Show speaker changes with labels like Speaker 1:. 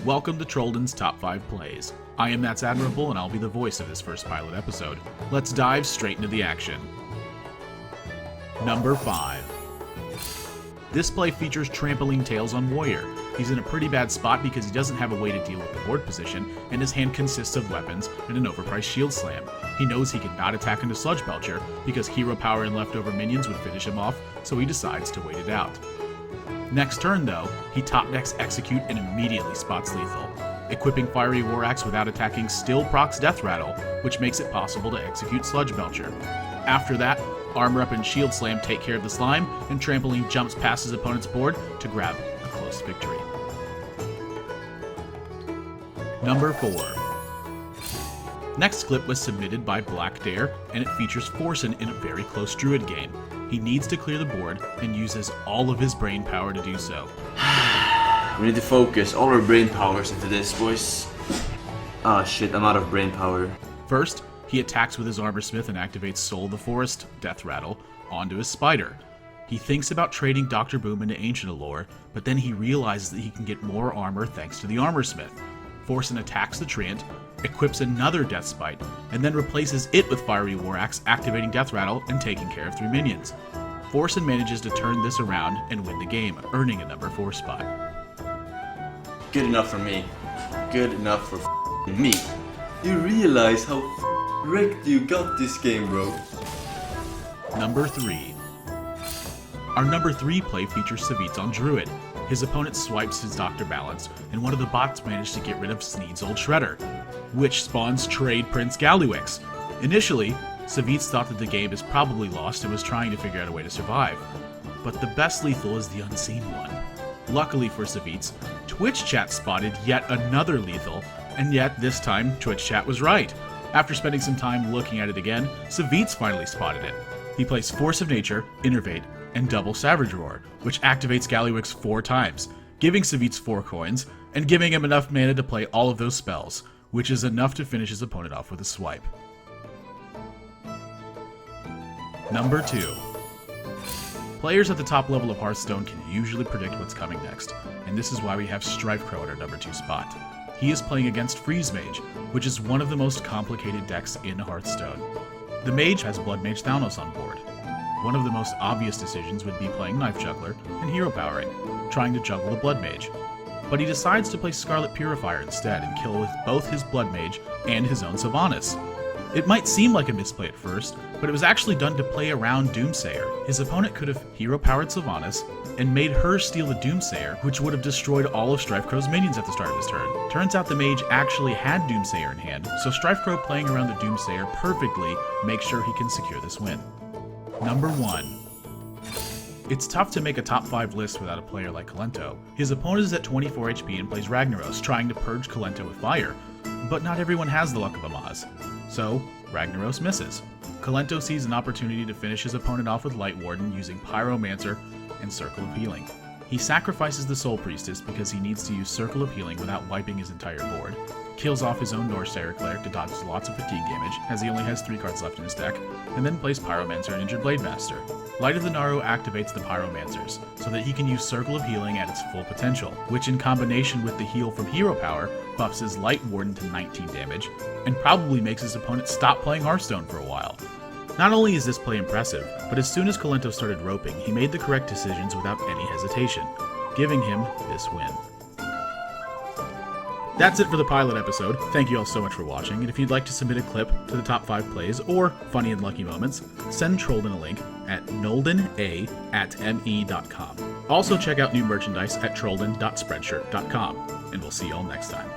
Speaker 1: Welcome to Trolden's Top 5 Plays. I am That's Admirable, and I'll be the voice of this first pilot episode. Let's dive straight into the action. Number 5. This play features Trampoline Tails on Warrior. He's in a pretty bad spot because he doesn't have a way to deal with the board position, and his hand consists of weapons and an overpriced shield slam. He knows he cannot attack into Sludge Belcher because hero power and leftover minions would finish him off, so he decides to wait it out. Next turn though, he top decks Execute and immediately spots lethal. Equipping Fiery War Axe without attacking still procs Death Rattle, which makes it possible to execute Sludge Belcher. After that, Armor Up and Shield Slam take care of the slime, and Trampoline jumps past his opponent's board to grab a close victory. Number 4. Next clip was submitted by Black Dare, and it features Forsen in a very close Druid game. He needs to clear the board and uses all of his brain power to do so.
Speaker 2: We need to focus all our brain powers into this, boys. Ah shit, I'm out of brain power.
Speaker 1: First, he attacks with his Armor Smith and activates Soul of the Forest, Death Rattle, onto his Spider. He thinks about trading Dr. Boom into Ancient Allure, but then he realizes that he can get more armor thanks to the Armor Smith. Forsen attacks the Treant, equips another Death Spite, and then replaces it with Fiery War Axe, activating Death Rattle and taking care of 3 minions. Forsen manages to turn this around and win the game, earning a number 4 spot.
Speaker 2: Good enough for me. Good enough for me. You realize how rigged you got this game, bro.
Speaker 1: Number 3. Our number 3 play features Savitz on Druid. His opponent swipes his Dr. Balance, and one of the bots managed to get rid of Sneed's old Shredder, which spawns Trade Prince Gallywix. Initially, Savitz thought that the game is probably lost and was trying to figure out a way to survive. But the best lethal is the unseen one. Luckily for Savitz, Twitch chat spotted yet another lethal, and yet this time Twitch chat was right. After spending some time looking at it again, Savitz finally spotted it. He plays Force of Nature, Innervate, and double Savage Roar, which activates Gallywix 4 times, giving Savitz 4 coins, and giving him enough mana to play all of those spells, which is enough to finish his opponent off with a swipe. Number 2. Players at the top level of Hearthstone can usually predict what's coming next, and this is why we have Strifecrow at our number 2 spot. He is playing against Freeze Mage, which is one of the most complicated decks in Hearthstone. The Mage has Blood Mage Thanos on board. One of the most obvious decisions would be playing Knife Juggler and Hero Powering, trying to juggle the Blood Mage. But he decides to play Scarlet Purifier instead and kill with both his Blood Mage and his own Sylvanas. It might seem like a misplay at first, but it was actually done to play around Doomsayer. His opponent could have hero-powered Sylvanas and made her steal the Doomsayer, which would have destroyed all of Strifecrow's minions at the start of his turn. Turns out the mage actually had Doomsayer in hand, so Strifecrow playing around the Doomsayer perfectly makes sure he can secure this win. Number 1. It's tough to make a top 5 list without a player like Kolento. His opponent is at 24 HP and plays Ragnaros, trying to purge Kolento with fire. But not everyone has the luck of a Maz, so Ragnaros misses. Kolento sees an opportunity to finish his opponent off with Light Warden using Pyromancer and Circle of Healing. He sacrifices the Soul Priestess because he needs to use Circle of Healing without wiping his entire board, kills off his own Northsayer Cleric to dodge lots of fatigue damage, as he only has 3 cards left in his deck, and then plays Pyromancer and Injured Blade Master. Light of the Naru activates the Pyromancers, so that he can use Circle of Healing at its full potential, which in combination with the heal from Hero Power, buffs his Light Warden to 19 damage, and probably makes his opponent stop playing Hearthstone for a while. Not only is this play impressive, but as soon as Kolento started roping, he made the correct decisions without any hesitation, giving him this win. That's it for the pilot episode. Thank you all so much for watching, and if you'd like to submit a clip to the top 5 plays or funny and lucky moments, send Trolden a link at noldena@me.com. Also check out new merchandise at trolden.spreadshirt.com, and we'll see you all next time.